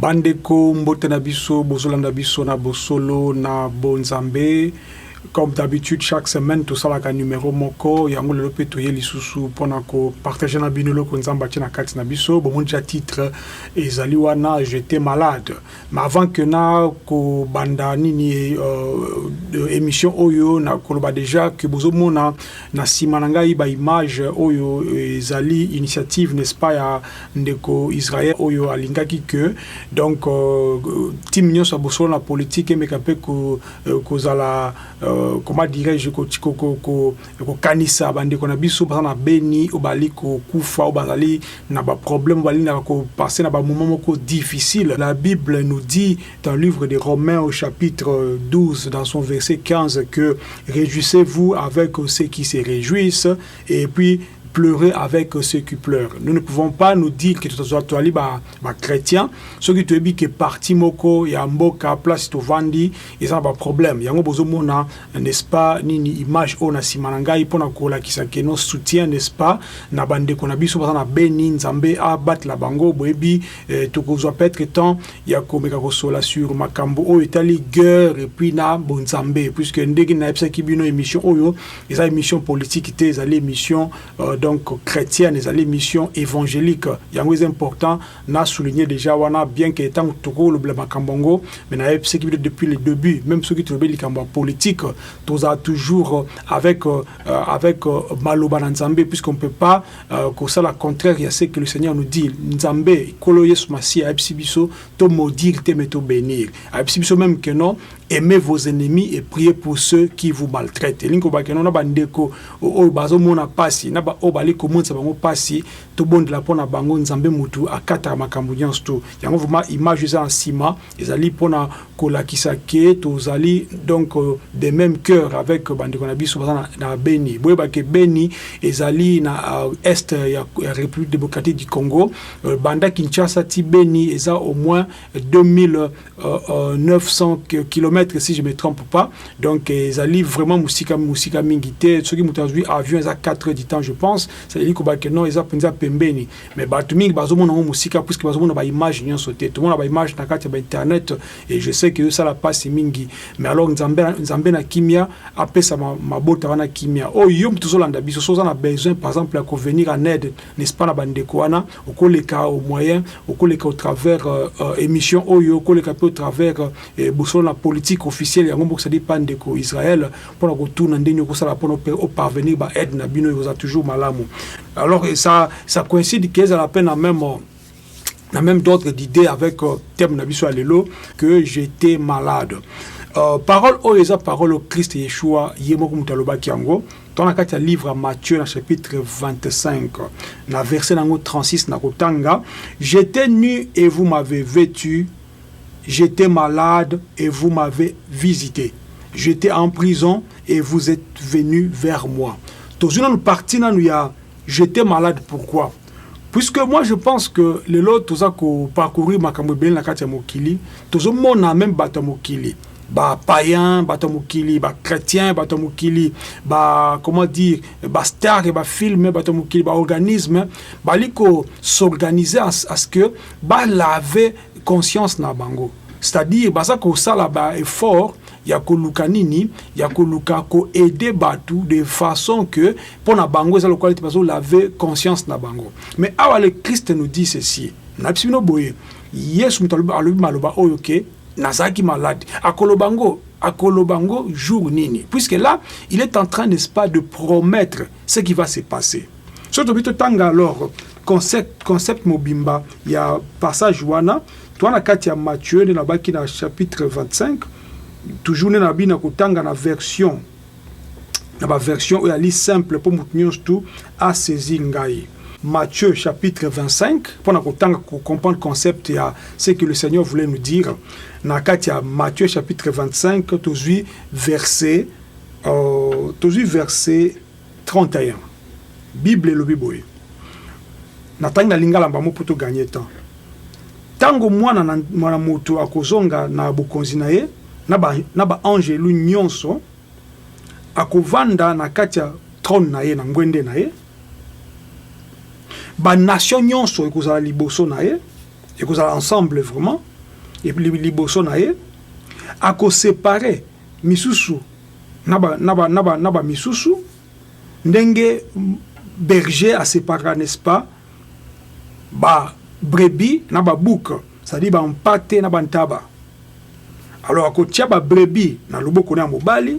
Bandeko mbote na biso, bozolanda biso na bosolo na bonzambe. Comme d'habitude, chaque semaine, tout ça la numéro moko, yango le lope toye lisusu pona ko partager na binolo ko nzamba tina kati na biso, bon déjà titre ezali wana j'étais malade. Mais avant que na ko banda nini émission oyo na koloba déjà que bozomona na simananga iba image oyo ezali initiative n'est-ce pas ya ndeko Israël oyo alingaki que donc team nyoso boso na politique mais kapé ko zala comment dirais-je ko kanisa bandeko na biso na beni obali ko kufa obali na ba problème obali na ko passer na ba moment moko difficile. La Bible nous dit dans le livre des Romains au chapitre 12 dans son verset 15 que réjouissez-vous avec ceux qui se réjouissent et puis pleurer avec ceux qui pleurent. Nous ne pouvons pas nous dire que tu es chrétien, ceux qui te disent que parti moko ya mboka place to vandi, ils ont pas problème. Yango bozomona n'est-ce pas ni image ona simanangai pona kola kisake no soutien n'est-ce pas na bande kona biso na beni nzambe abat la bango boebi to kozwa peut-être temps ya komeka kosola sur makambo o etali guerre et puis na bonzambe puisque ndeki na epsa kibino émission oyo eza émission politique te eza émission donc chrétienne, les missions évangéliques. Il y a un important, n'a souligné déjà, wana bien que tant que le blâme Kambongo, mais ce qui depuis le début, même ceux qui trouvent les cambons politiques, tous a toujours avec Maloba Nzambe, puisqu'on ne peut pas, que ça la contraire, il y a ce que le Seigneur nous dit, Nzambe, Koloye Soumasi, Aepsibiso, to maudire, te meto bénir. Aepsibiso même que non, aimez vos ennemis et priez pour ceux qui vous maltraitent. Linko bakeno na bandeko o bazo mona pasi na ba obali komonsa bango pasi to bonde la pona bango nzambe mutu akata makambo nyonso. Yango vraiment image za en ciment ezali pona kolakisa ke to zali donc de même cœur avec bandeko na biso na Beni. Boye ba ke Beni ezali na est ya République démocratique du Congo. Banda Kinshasa ti Beni eza au moins 2900 km si je me trompe pas. Donc ezali vraiment musika mingité ceux qui mutazui avion eza 4 heures du temps je pense. Ça dit que non eza penza pembeni mais batu mingi bazomona musika puisque bazomona ba image nyonso te tout le monde ba image na kati ba internet et je sais que ça la passe mingi mais alors nzambe na kimia apesa mabota wana kimia oh yom tuzolanda biso soza na besoin par exemple à venir en aide n'est-ce pas na bandeko wana okoleka au moyen okoleka au travers émission oyo okoleka au travers boso la politique officielle ya ngombo ça dépend de Israël pour ko tourner ndeni ko sala pour parvenir ba aide na bino yo za toujours malamu. Alors ça coïncide qu'ils a la peine même d'autres d'idées avec thème na biso alelo que j'étais malade. Parole oeza parole au Christ Yeshua yemoko mutaloba kiango dans la carte livre à Matthieu dans chapitre 25 na verset nango 36 na kotanga j'étais nu et vous m'avez vêtu. J'étais malade et vous m'avez visité. J'étais en prison et vous êtes venu vers moi. J'étais malade, pourquoi? Puisque moi je pense que les lots tous a parcouru ma camobile na katia mokili, tous au monde a même bata mokili. Ba païen, bata mokili, ba chrétien, bata mokili, ba comment dire, ba star et ba film, bata mokili, ba organisme, ba liko s'organiser à ce que ba laver conscience na bango. C'est-à-dire basa ko sala ba effort ya ko luka nini ya ko luka ko aider batu de façon que pour na bango ça le qualité baso laver conscience na bango. Mais awa le Christ nous dit ceci na psino boye yesu mutaloba alobi maloba oyoke nazaki malade akolobango jour nini puisque là il est en train n'est-ce pas de promettre ce qui va se passer. Surtout bito tanga alors concept mobimba ya passage wana toi na kati ya Matthieu na baki na chapitre 25 toujours na bina kotanga na version oya li simple pour mutunyo tout à saisir ngai. Matthieu chapitre 25 pour na kotanga comprendre concept ya ce que le Seigneur voulait nous dire na kati ya Matthieu chapitre 25 toujours verset 31 Bible lobi boye natanga lingala mbamo poto gagner temps tango mwana moto akozonga na bokonzi na ye na ba angelu nyonso akovanda na kati ya trône na ye na ngwende na ye ba nation nyonso ekozala liboso na ye ekozala ensemble vraiment et puis liboso na ye ako séparer misusu naba misusu ndenge berger a séparé, n'est-ce pas, ba brebis naba bouc, c'est-à-dire ba mpate naba ntaba. Alors ako tia ba brebis na loboko na mobali,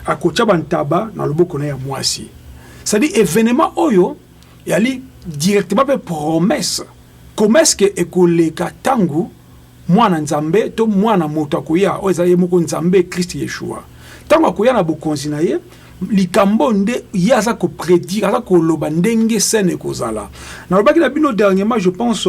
ako tia ba ntaba na loboko na ya mwasi. C'est-à-dire événement oyo yali directement pe promesse que ekoleka tangu mwana nzambe to mwana moto akoya o ezali moko nzambe Christ Yeshua. Tango akoya na bokonzi na ye likambo nde ye aza ko prédire aza ko loba ndenge sene kozala. Na lobaki na bino dernièrement je pense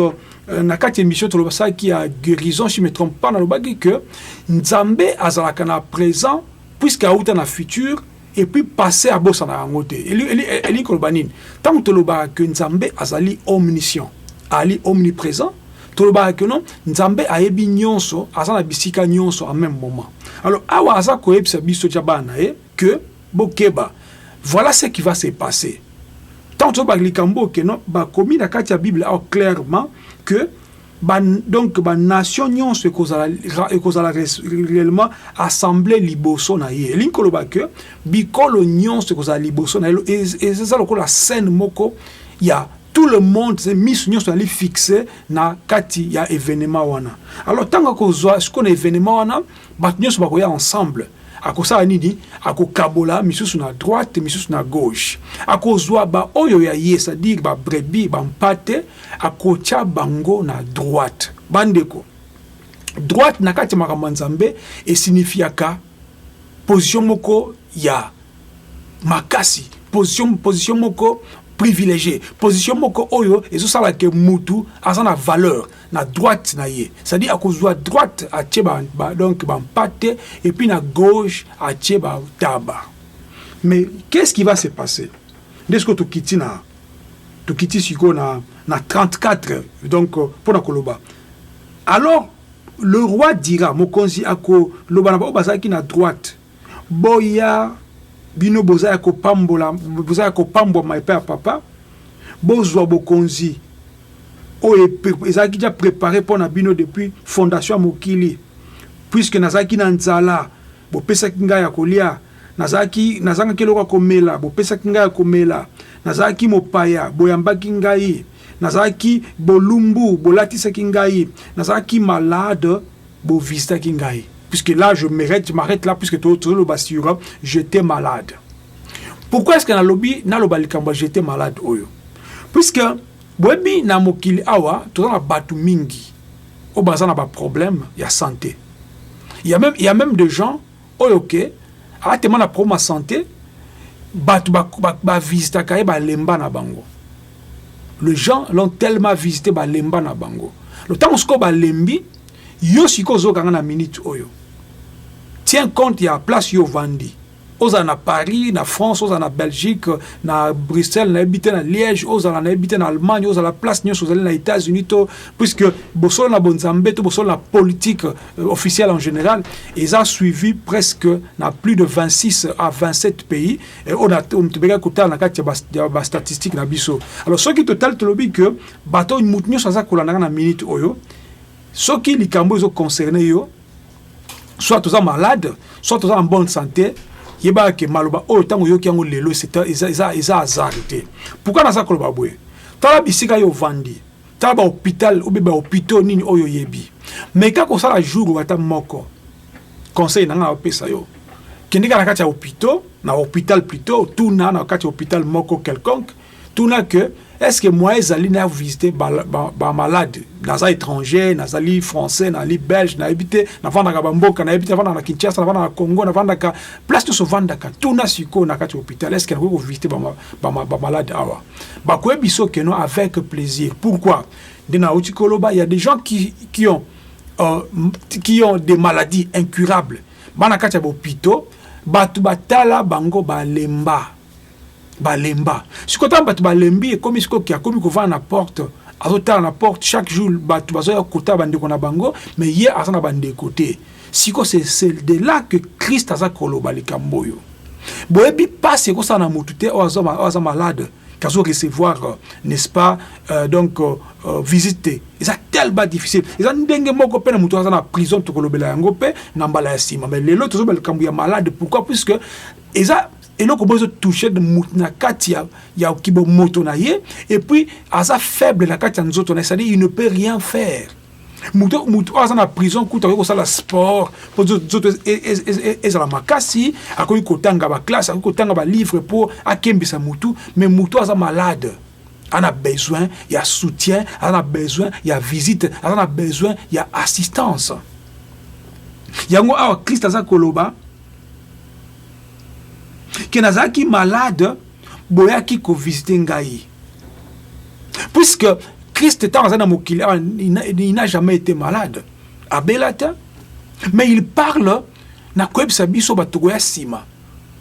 na kati émission to lobasa qui a guérison si je me trompe pas na lobaki que nzambe azalaka na présent puisque auta na futur et puis passer à bossa na ngote. Eli ko loba nini? Tango to loba que nzambe azali omniscient, ali omniprésent, toloba que non nzambe ayebi nyonso azana bisika nyonso en même moment. Alors awa aza ko yebisa biso jabana que bokeba voilà ce qui va se passer. Tant to ba likambo que non ba komi na kati ya Bible a clairement que donc ba nation nyonso ekozala réellement assemblée liboso na ye. Linkoloba que bikolo nyonso ekozala liboso na ye et c'est ça la scène moko ya tout le monde c'est mis sur les fixé na kati ya événement wana. Alors tant que ce qu'on événement wana batnyo so bakoya ensemble akosa nini akokabola misusu na droite misusu na gauche akozwa ba oyo ya ye c'est-à-dire ba brebis ba mpate akocha bango na droite bandeko droite na kati makambo nzambe et signifiaka position moko ya makasi position moko privilégié position moko oyo ezosala ke mutu azana valeur na droite na ye c'est-à-dire akozwa droite a tcheba donc ba mpate et puis na gauche a tcheba taba. Mais qu'est-ce qui va se passer dès que tu quittes siko na 34 donc pour na koloba alors le roi dira mokonzi ako loba na ba ki na droite boya bino boza ya kopambola boza ya kopambo ma père papa bozwa bokonzi o ezaki déjà préparé pour na bino depuis fondation mokili puisque nazaki na nzala bo pesa kinga ya kolia nazanga keloko komela bo pesa kinga ya komela nazaki mopaya boyambaki ngai nazaki bolumbu bolatisa kingai nazaki malade bo visita kingai. Puisque là, je m'arrête là, puisque tout le basura, j'étais malade. Pourquoi est-ce que dans le lobby, j'étais malade? Puisque, boebi na mokili awa, tout dans la batu mingi, au bazan n'a pas problème, il y a santé. Il y a même des gens, ok, à tellement la problème santé, batu ba visita kaye ba lemba na bango. Les gens l'ont tellement visité ba lemba na bango. Le temps où ba lembi, yo siko zo kanga na minute oyo. Tiens compte, il y a place yo vandi. Oza na Paris, na France, oza na Belgique, na Bruxelles, na habité na Liège, oza na habité na Allemagne, oza la place nyonso oza na États-Unis to puisque bosolo na bonzambe to bosolo la politique officielle en général, ils ont suivi presque na plus de 26 à 27 pays et on tebeka kota na kati ba statistique na biso. Alors ce qui total to lobi que bato mutnyo sa kolanda na minute oyo, ce qui likambo zo concerné yo soit tous malades, soit tous en bonne santé, yeba ke maloba o tango yo ki yango lelo c'est isa azarité. Pourquoi na ça koloba boye? Tala bisika yo vandi. Tala ba hôpital ou ba hôpital nini oyo yebi. Mais ka ko sala jour wata moko. Conseil na nga opesa yo. Kindika na kati ya hôpital plutôt, tout na kati ya hôpital moko quelconque, tout na que est-ce que moi ezali na visiter ba malade naza étranger nazali français nazali belge na habité na vanda ka bamboka na habité vanda na Kinshasa na vanda na Congo na vanda ka place to so vanda ka tuna siko na kati hôpital est-ce que na ko visiter ba malade awa ba ko biso que non avec plaisir. Pourquoi dina utikoloba il y a des gens qui ont des maladies incurables bana kati ya hôpital batu batala bango balemba sikotan batu balembi et comme siko ki akomi ko va na porte azotala na porte chaque jour batu bazoya kota bandeko na bango mais hier azana bande côté siko c'est de là que Christ aza koloba likambo yo boyebi passe ko sana mutute o azama malade kazo recevoir n'est-ce pas donc visiter ils a tellement difficile. Ils ont dengue moko pe na mutu aza na prison to kolobela yango pe na mbala ya sima. Mais lelo tozo bel kambu ya malade. Pourquoi? Puisque eza eloko bozo toucher de mutu na kati ya kibo moto na ye et puis aza faible na kati ya nzoto na, c'est-à-dire il ne peut rien faire. Mutu aza na prison kuta ko sala sport pour zoto ezala makasi akoki kotanga ba classe akoki kotanga ba livre pour akembisa mutu, mais mutu aza malade. On a besoin, il y a soutien, on a besoin, il y a visite, on a besoin, il y a assistance. Yango awa Christ aza koloba ke nazaki malade boyaki ko visiter ngai. Puisque Christ étant dans mokili, il n'a jamais été malade. Abelata, mais il parle na koebisa biso batogo ya sima.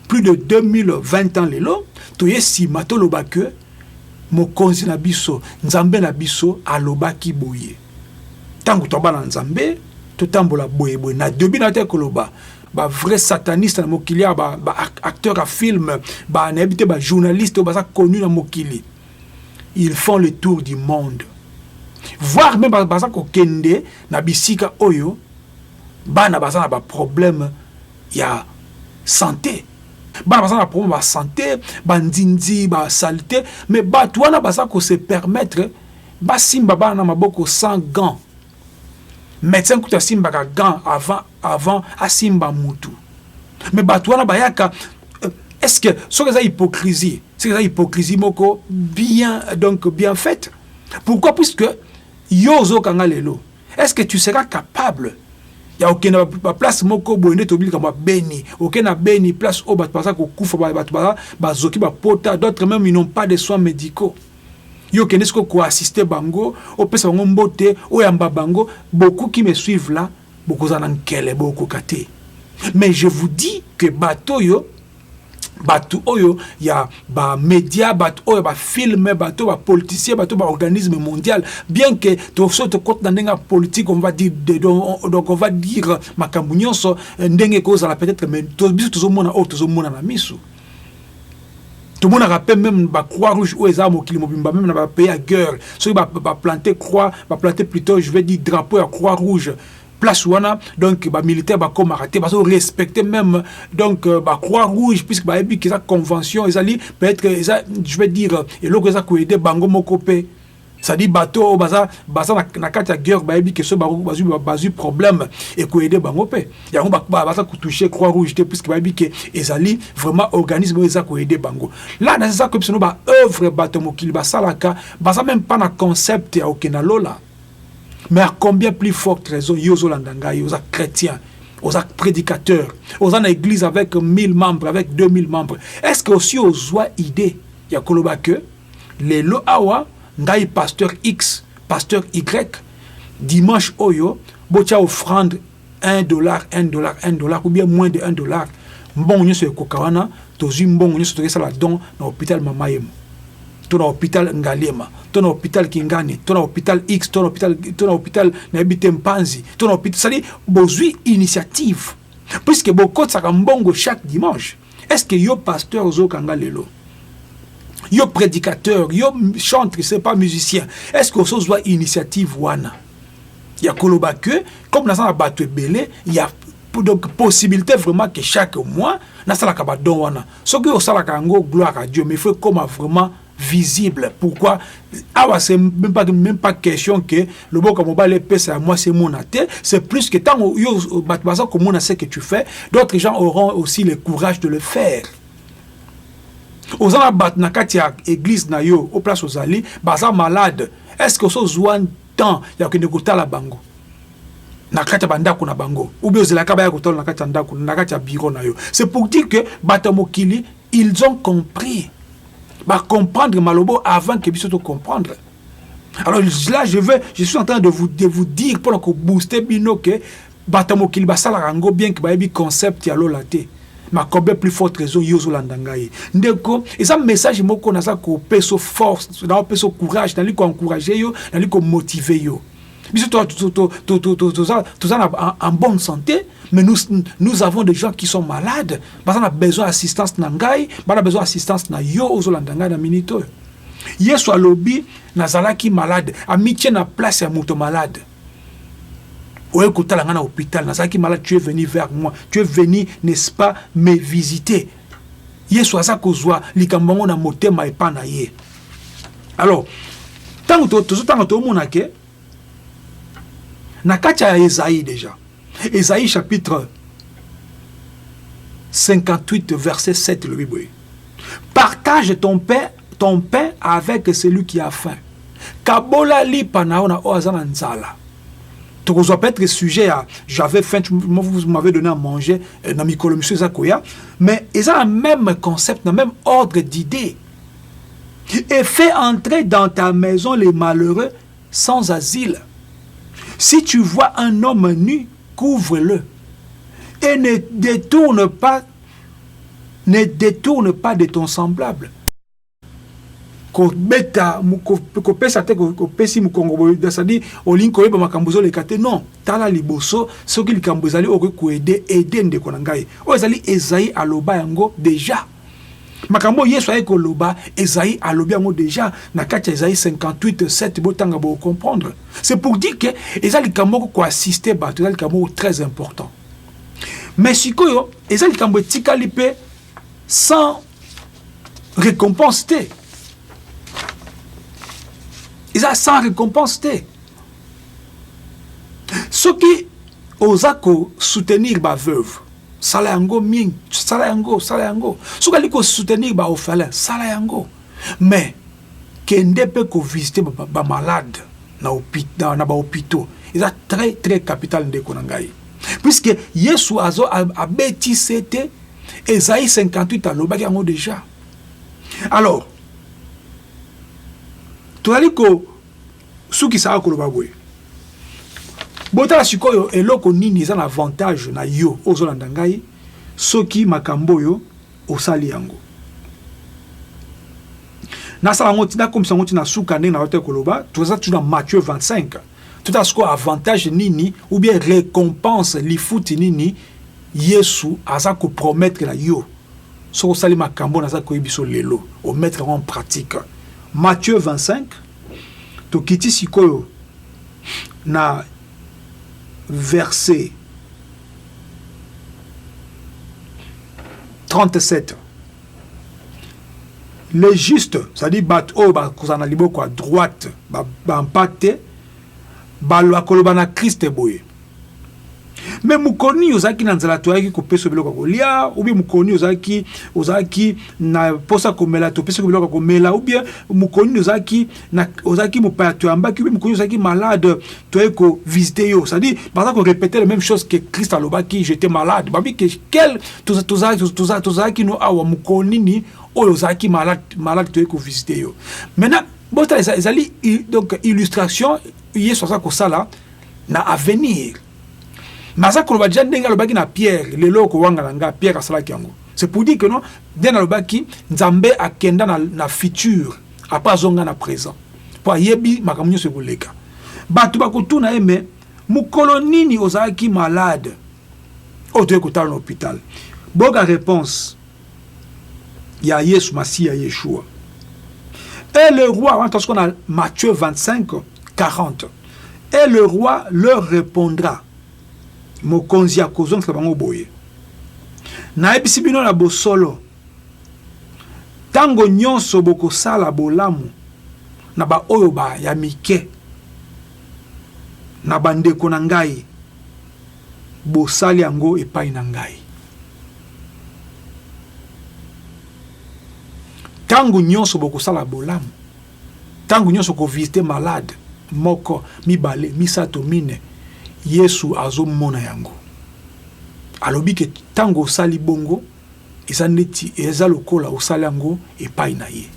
Plus de 2020 ans lelo, toye sima to loba ke mokonzi na biso, nzambe na biso alobaki boye. Tangu toba na nzambe, totambola boye boye na debi na te koloba. Ba vrai sataniste na mokili, ba acteur à film, ba na habité ba journaliste ba connu na mokili. Ils font le tour du monde. Voir même baza ko kende na bisika oyo bana baza na ba problème ya santé. Bana baza na problème ba santé, ba ndinzi, ba saleté, mais ba tuana baza ko se permettre ba simba bana maboko sans gants. Médecin kuta simba ka gants avant a simba mutu. Mais ba tuana bayaka est-ce que c'est hypocrisie? C'est une hypocrisie moko bien faite. Pourquoi? Puisque yozo kangalelo. Est-ce que tu seras capable? Il y a aucune place moko boyne tobili kama beni. Aucune beni place au bat pasa ko kufa ba zoki ba pota, d'autres même ils n'ont pas de soins médicaux. Yo kenesko ko assister bango, au pesa bango mbote, o yamba bango, beaucoup qui me suivent là, beaucoup zanan kele, beaucoup kate. Mais je vous dis que bateau yo batu oyo ya ba média batu oyo ba film batu ba politicien batu ba organisme mondial, bien que to soto compte dans ndenga politique on va dire donc on va dire makambu nyonso ndenge ko za peut-être mais to biso to mona o to mona na misu tout le monde rappelle même ba croix rouge ou eza mokili mobimba même na ba pays à guerre so ba planter croix ba planter plutôt je vais dire drapeau à croix rouge place wana donc ba militaire ba comme arrêté ba respecter même donc ba croix rouge puisque ba ebi que ça convention ezali peut-être je vais dire et loko ça ko aider bango mokopé ça dit bateau baza na kati ya guerre ba ebi que so ba bazu problème et ko aider bango pe ya ngo ba ça ko toucher croix rouge puisque ba ebi que ezali vraiment organisme eza ko aider bango là dans ça que biso ba œuvre bateau mokili ba salaka ba ça même pas na concept ya okena lola. Mais à combien plus forte raison, yozo landanga, yoza chrétien, yoza prédicateur, yoza na église avec 1000 membres, avec 2000 membres. Est-ce que aussi yozoa idée, ya koloba que, les lo awa, ngai pasteur X, pasteur Y, dimanche oyo, bocha offrande $1, ou bien moins de $1. Mbongo nyo se kokawana, tozi mbongo nyo se toke sala don na hôpital Mamayem. Ton hôpital Ngalema, ton hôpital Kingani, ton hôpital X, ton hôpital Nabite Mpanzi, ton hôpital, c'est-à-dire, besoin initiative. Puisque beaucoup de ça mbongo chaque dimanche. Est-ce que yo pasteur zo kangalelo? Yo prédicateur, yo chanteur, c'est pas musicien. Est-ce que ça soit initiative wana? Il y a koloba que, comme dans un bateau belé, il y a donc possibilité vraiment que chaque mois, na sala kabadon wana. Ce que yo sala kango gloire à Dieu, mais il faut comme vraiment visible. Pourquoi? Ah, c'est même pas question que le bon comme on va les pèse à moi c'est mon athée. C'est plus que tant comme on sait que tu fais, d'autres gens auront aussi le courage de le faire. Aux gens na katia église na yo au place aux ali, baza malade. Est-ce que ça zouan temps ya que ne kota la bango? Na katia bandako na bango. Ou bien la kaba ya kota na katia ndako na katia bureau na yo. C'est pour dire que batamokili ils ont compris. Bah comprendre malobo avant que puisse comprendre. Alors là je suis en train de vous dire pour que booster bino que batamo qu'il basala rango bien que ba concept ya lolate. Ma combien plus forte raison yozo landangaye. Ndeko et ça message moko na ça ko peso force, na peso courage, na li ko encourager yo, na li ko motiver yo. Biso tout ça en bonne santé. Mais nous avons des gens qui sont malades. Parce qu'on a besoin d'assistance nangai, on a besoin d'assistance na yo ozolandanga na minito. Yesu alobi nazalaki malade, amitié na place ya moto malade. Oye kotala nga na hôpital, nazalaki malade, tu es venu vers moi, tu es venu, n'est-ce pas, me visiter. Yesu aza kozwa likambo na motema epa na ye. Alors, tango to mona ke na kati ya Esaïe déjà. Esaïe chapitre 58 verset 7 le Bible. Partage ton pain avec celui qui a faim. Kabola li panaona oazana nzala. Tu reçois peut-être sujet à j'avais faim, vous m'avez donné à manger dans Mikolo Monsieur Zakoya, mais ils ont le même concept, le même ordre d'idées. Et fais entrer dans ta maison les malheureux sans asile. Si tu vois un homme nu, couvre-le. Et ne détourne pas de ton semblable. Non, tala liboso soki likambo ezali okokuede ede ndeko na ngai. O ezali Esaïe aloba yango déjà. Makambo Yesu aye koloba Esaïe alobi yango déjà na kati Esaïe 58 7 botanga bo comprendre. C'est pour dire que ezali likambo ko assister ba, ezali likambo très important. Mais sikoyo ezali likambo tikali pe sans récompense te. Ils ont sans récompense. Ceux qui osent soutenir ma veuve, salayango ming, salayango. Ceux qui soutenir ma orphelin, salayango. Mais kende pe ko visiter ba malade na hôpitaux. Ils ont très très capital de konangai. Puisque Yesu azo a bêti c'était Esaïe 58 à l'obagi yango déjà. Alors toali ko suki sa koloba boye botala sikoyo eloko nini eza na avantage na yo ozolanda ngai soki makambo yo osali yango na sala ngoti na komisa ngoti na suka ndenge na hotel koloba toza tu dans Matthieu 25 tout à ce quoi avantage nini ou bien récompense lifuti nini Yesu aza ko promettre na yo so osali makambo na za ko ibiso lelo o mettre en pratique. Matthieu 25, Tokiti Sikoyo, na verset 37. Les justes, c'est-à-dire kozana liboko à droite, bampate, balwa kolobana Christ boye. Mais mukoni ozaki na nzala toyaki kopeso biloko kolia ou bien mukoni ozaki na posa komela to peso biloko komela ou bien mukoni ozaki mopaya to ambaki ou bien mukoni ozaki malade toyaki ko visiter yo, c'est-à-dire par exemple répéter la même chose que Christ alobaki j'étais malade babi que quel tozaki no awa mukoni ni ozaki malade toyaki ko visiter yo. Maintenant bota ezali donc illustration Yesu asa ko sala na avenir. Maza koloba déjà ndenga lobaki na Pierre lelo ko wanga nga Pierre asala kiango. C'est pour dire que non dena lobaki Nzambe akenda na futur apa zonga na présent. Po yebi makamunyo se koleka. Batu bakotuna eme mukolo nini ozaki malade. O te kotala na hôpital. Boga réponse. Ya Yesu Masia Yeshua. Et le roi, on qu'on a Matthieu 25 40. Et le roi leur répondra. Mokonzi ya kozong sabango boye na ebisi bino na bosolo tango nyonso bokosala bolamu na ba oyo ba ya mike na bandeko na ngai bosali yango epai na ngai tango nyonso bokosala bolamu tango nyonso ko visiter malade moko mibale misato mine Yesu azo mona yango. Alobi ke tango sali bongo, eza neti eza lokola osali yango epai na ye.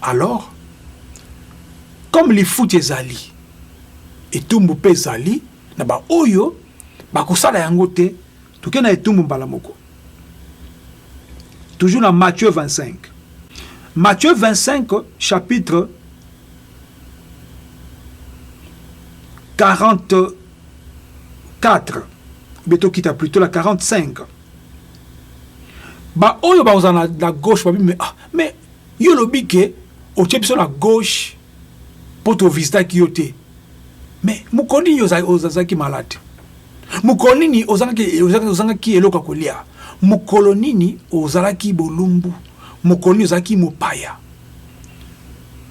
Alors, comme les foot ezali, etumbu pe ezali, na ba oyo, bakosala yango te, toke na etumbu mbala moko. Toujours dans Matthieu 25. Matthieu 25, chapitre 44. Beto kita plutôt la 45. Ba oyo ba ozana la gauche ba mais yo lobi ke otie biso na gauche pour to visiter ki yote. Mais mukoni ozazaki malade. Mukolini ozalaki eloka kolia. Mukolonini ozalaki bolumbu. Mukolini ozalaki mopaya.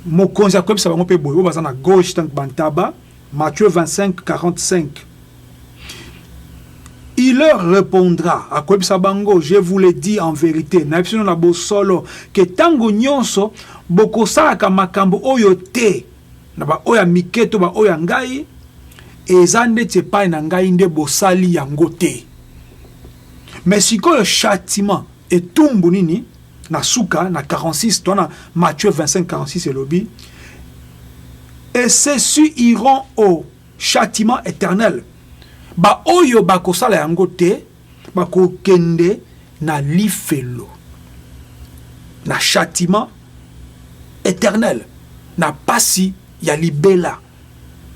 Mokonzi akwebisa bango pe boyo baza na gauche tank bantaba. Matthieu 25 45. Il leur répondra, à Kwebsabango, je vous le dis en vérité, naipsino na bosolo, que tango nyonso, bokosaka makambo oyo te, na ba oya miketo ba oya ngai, ezande tsepai na ngai nde bosali yango te. Mais sikoyo châtiment, et tumbu nini, na suka, na 46, toi na Matthieu 25, 46 et lobi, et ceux-ci iront au châtiment éternel. Ba oyo bakosala yango te, bako kende na lifelo, na châtiment éternel, na pasi ya libela.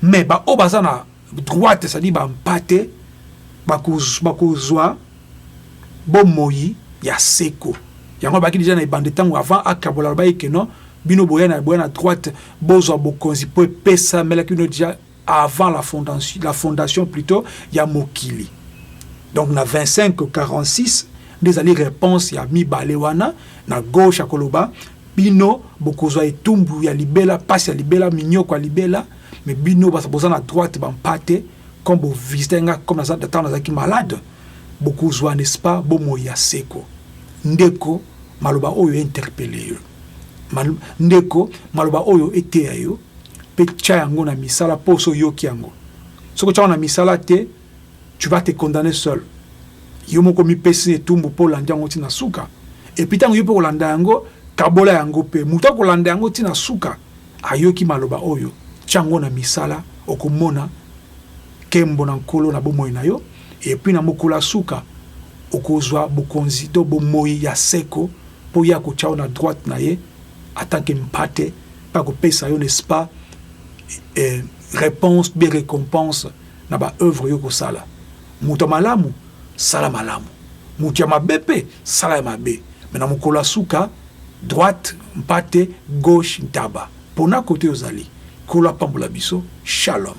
Mais ba o baza na droite, c'est-à-dire ba mpate, bako zwa bomoyi ya seko. Yango baki déjà na ibande tango avant akabola ba ikeno, bino boya na droite, bozo bokonzi po pesa melaki bino déjà avant la fondation plutôt, il y a Mokili. Donc, na 25-46, des alliés réponse, il y a Mi Balewana, na gauche à Koloba, Bino, Bokozwa et Tumbu, il y a Libela, passe à Libela, Mignoko à Libela, mais Bino, ça pose à droite, Bampate, comme vous visitez, comme dans le temps, qui malade, Bokozwa, n'est-ce pas, Bomoya Seko. Ndeko, Maloba Oyo interpellé. Ndeko, Maloba Oyo était ayo. Pe yango na misala poso yoki yango. Soko tcha na misala te, tu vas te condamner seul. Yo moko mi pesi etumbu po landa yango tina suka. Et puis tango yo po landa yango, kabola yango pe. Muta ko landa yango tina suka. Ayoki maloba oyo. Tchango na misala okomona kembo na nkolo na bomoi na yo. Et puis na mokula suka okozwa bokonzi to bomoi ya seko po ya ko tchao na droite na ye atanke mpate pa ko pesa yo n'est-ce pas réponse bien récompense na ba œuvre yoko sala muto malamu sala malamu mutia mabepe sala mabe mais na mukola suka droite mpate gauche ntaba pona côté ozali kola pambola biso shalom.